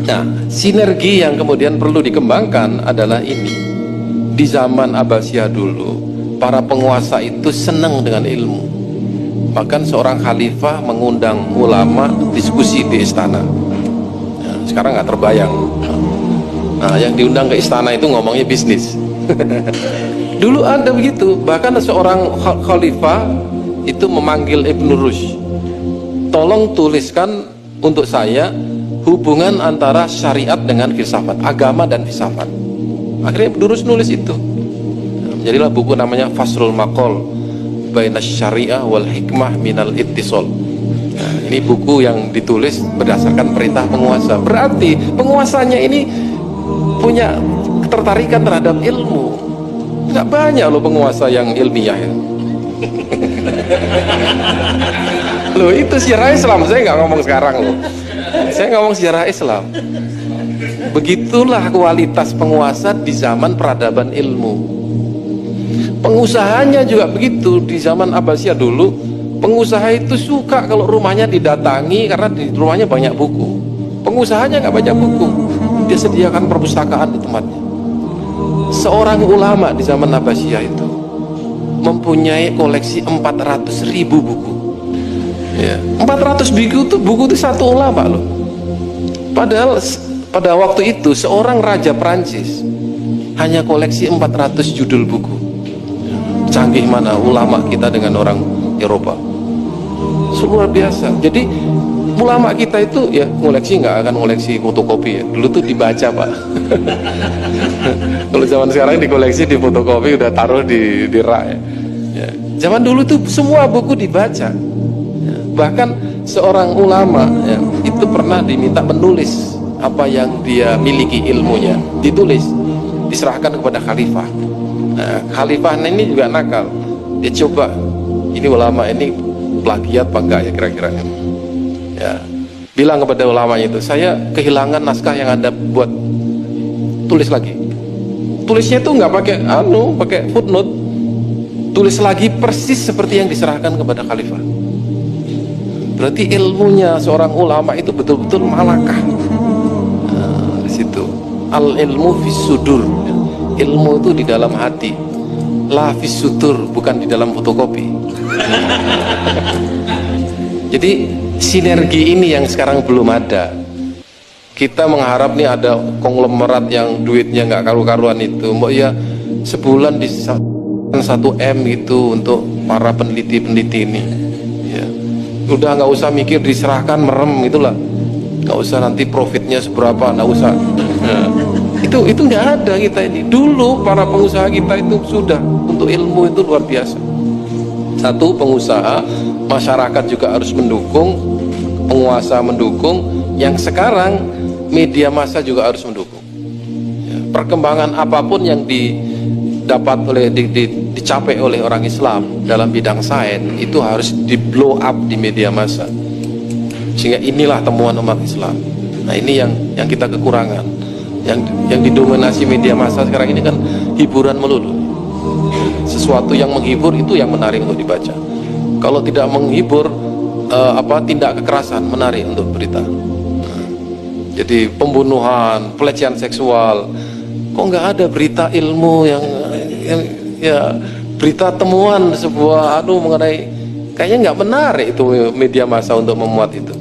Nah, sinergi yang kemudian perlu dikembangkan adalah ini. Di zaman Abbasiyah dulu, para penguasa itu senang dengan ilmu. Bahkan seorang khalifah mengundang ulama diskusi di istana. Nah, sekarang nggak terbayang. Nah, yang diundang ke istana itu ngomongnya bisnis. Dulu ada begitu. Bahkan seorang khalifah itu memanggil Ibn Rushd, tolong tuliskan untuk saya hubungan antara syariat dengan filsafat, agama dan filsafat. Akhirnya Ibn Rushd nulis itu. Jadilah buku namanya Fasrul Maqal Baina Syariah wal Hikmah Minal Ittisal. Nah, ini buku yang ditulis berdasarkan perintah penguasa. Berarti penguasanya ini punya ketertarikan terhadap ilmu. Nggak banyak loh penguasa yang ilmiah ya. Loh, itu sejarah Islam, saya nggak ngomong sekarang loh. Saya ngomong sejarah Islam. Begitulah kualitas penguasa di zaman peradaban ilmu. Pengusahanya juga begitu. Di zaman Abbasiyah dulu, pengusaha itu suka kalau rumahnya didatangi karena di rumahnya banyak buku. Pengusahanya nggak baca buku, dia sediakan perpustakaan di tempatnya. Seorang ulama di zaman Abbasiyah itu mempunyai koleksi 400.000 buku. Ya, 400 buku itu satu ulama loh. Padahal pada waktu itu seorang raja Perancis hanya koleksi 400 judul buku. Canggih mana ulama kita dengan orang Eropa. Luar biasa. Jadi ulama kita itu ya koleksi, nggak akan koleksi fotokopi ya. Dulu tuh dibaca Pak. Kalau zaman sekarang dikoleksi, di fotokopi, udah taruh di rak ya. Ya. Zaman dulu tuh semua buku dibaca. Ya. Bahkan seorang ulama ya, itu pernah diminta menulis apa yang dia miliki ilmunya, ditulis, diserahkan kepada khalifah. Nah, khalifah ini juga nakal. Dia coba, ini ulama ini plagiat apa enggak ya kira-kira. Ya, bilang kepada ulama itu, saya kehilangan naskah yang Anda buat, tulis lagi. Tulisnya itu nggak pakai pakai footnote, tulis lagi persis seperti yang diserahkan kepada khalifah. Berarti ilmunya seorang ulama itu betul-betul malakah. Nah, di situ al ilmu fis sudur, ilmu itu di dalam hati, la fis sudur, bukan di dalam fotokopi. Jadi sinergi ini yang sekarang belum ada. Kita mengharap nih ada konglomerat yang duitnya nggak karu-karuan itu, mbok ya sebulan di 1 M gitu untuk para peneliti-peneliti ini. Ya. Udah nggak usah mikir diserahkan merem itulah, nggak usah nanti profitnya seberapa, nggak usah. Nah, itu nggak ada kita ini. Dulu para pengusaha kita itu sudah untuk ilmu itu luar biasa. Satu, pengusaha, masyarakat juga harus mendukung, penguasa mendukung, yang sekarang media massa juga harus mendukung. Ya, perkembangan apapun yang didapat oleh dicapai oleh orang Islam dalam bidang sains itu harus di blow up di media massa, sehingga inilah temuan umat Islam. Nah, ini yang kita kekurangan, yang didominasi media massa sekarang ini kan hiburan melulu. Sesuatu yang menghibur itu yang menarik untuk dibaca. Kalau tidak menghibur, tindak kekerasan menarik untuk berita. Jadi pembunuhan, pelecehan seksual, kok nggak ada berita ilmu yang ya berita temuan sebuah mengenai, kayaknya nggak menarik itu media massa untuk memuat itu.